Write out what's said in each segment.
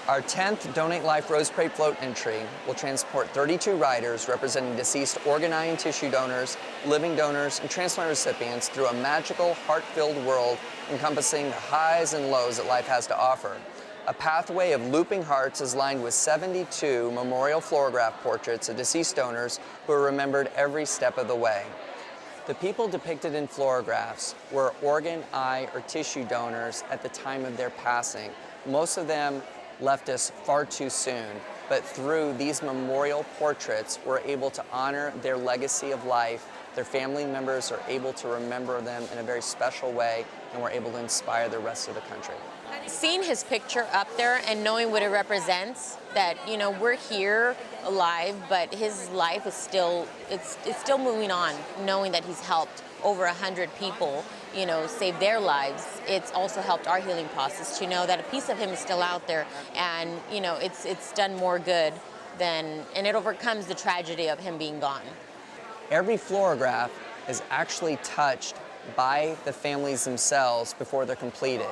Our 10th Donate Life Rose Parade float entry will transport 32 riders representing deceased organ, eye, and tissue donors, living donors, and transplant recipients through a magical, heart-filled world encompassing the highs and lows that life has to offer. A pathway of looping hearts is lined with 72 memorial fluorograph portraits of deceased donors who are remembered every step of the way. The people depicted in fluorographs were organ, eye, or tissue donors at the time of their passing. Most of them left us far too soon, but through these memorial portraits, we're able to honor their legacy of life. Their family members are able to remember them in a very special way, and we're able to inspire the rest of the country. Seeing his picture up there and knowing what it represents, that, you know, we're here alive, but his life is still, it's still moving on, knowing that he's helped over 100 people, you know, save their lives. It's also helped our healing process to know that a piece of him is still out there, and, you know, it's done more good than, and it overcomes the tragedy of him being gone. Every fluorograph is actually touched by the families themselves before they're completed.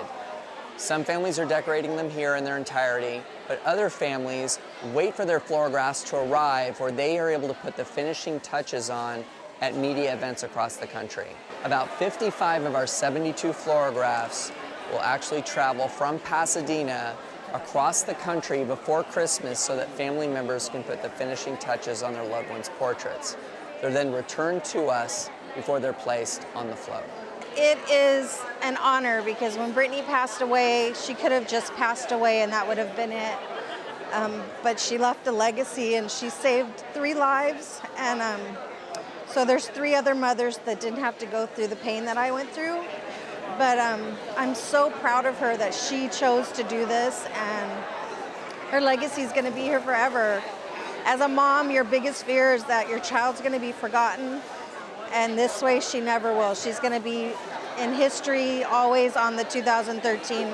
Some families are decorating them here in their entirety, but other families wait for their fluorographs to arrive where they are able to put the finishing touches on at media events across the country. About 55 of our 72 fluorographs will actually travel from Pasadena across the country before Christmas so that family members can put the finishing touches on their loved ones' portraits. They're then returned to us before they're placed on the float. It is an honor because when Brittany passed away, she could have just passed away and that would have been it. But she left a legacy and she saved 3 lives. And so there's 3 other mothers that didn't have to go through the pain that I went through. But I'm so proud of her that she chose to do this, and her legacy is going to be here forever. As a mom, your biggest fear is that your child's going to be forgotten. And this way, she never will. She's going to be in history always on the 2013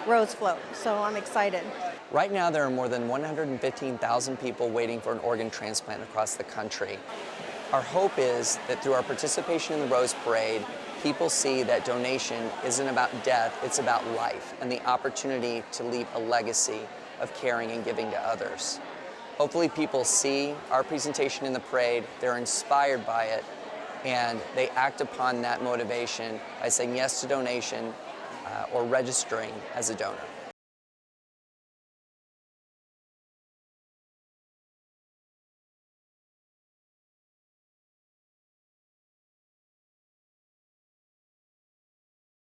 Rose Float. So I'm excited. Right now, there are more than 115,000 people waiting for an organ transplant across the country. Our hope is that through our participation in the Rose Parade, people see that donation isn't about death, it's about life and the opportunity to leave a legacy of caring and giving to others. Hopefully people see our presentation in the parade, they're inspired by it, and they act upon that motivation by saying yes to donation or registering as a donor.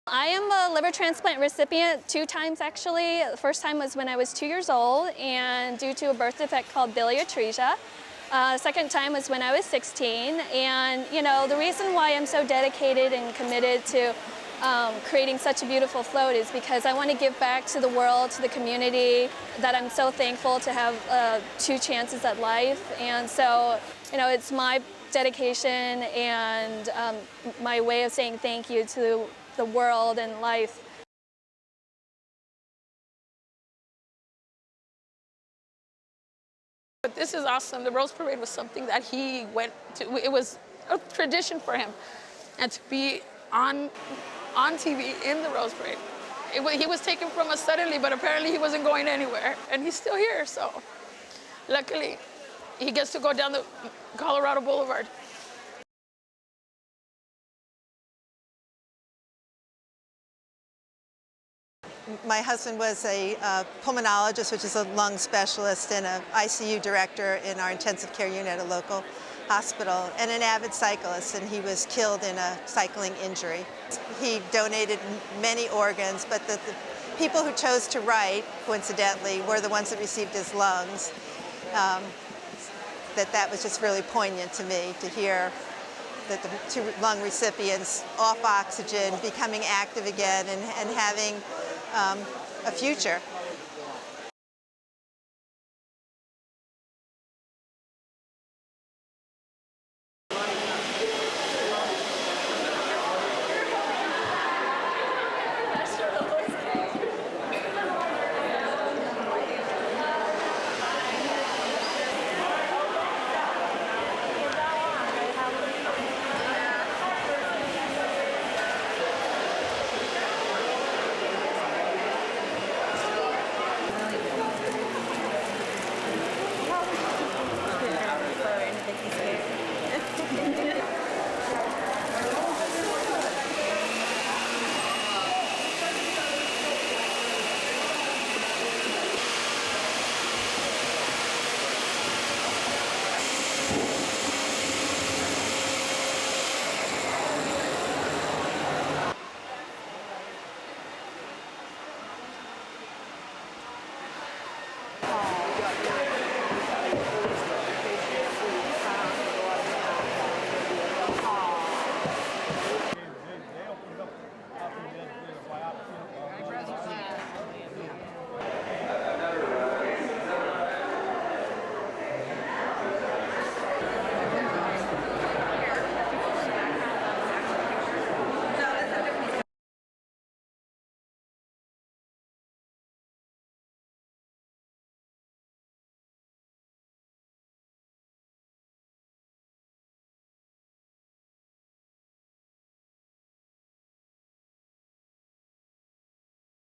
I am a liver transplant recipient 2 times actually. The first time was when I was 2 years old and due to a birth defect called biliatresia. Second time was when I was 16, and you know, the reason why I'm so dedicated and committed to creating such a beautiful float is because I want to give back to the world, to the community, that I'm so thankful to have 2 chances at life. And so, you know, it's my dedication and my way of saying thank you to the world and life. But this is awesome. The Rose Parade was something that he went to. It was a tradition for him. And to be on TV in the Rose Parade, he was taken from us suddenly, but apparently he wasn't going anywhere. And he's still here, so luckily he gets to go down the Colorado Boulevard. My husband was a pulmonologist, which is a lung specialist, and an ICU director in our intensive care unit at a local hospital, and an avid cyclist, and he was killed in a cycling injury. He donated many organs, but the people who chose to write, coincidentally, were the ones that received his lungs. That was just really poignant to me to hear that the 2 lung recipients off oxygen, becoming active again, and having a future.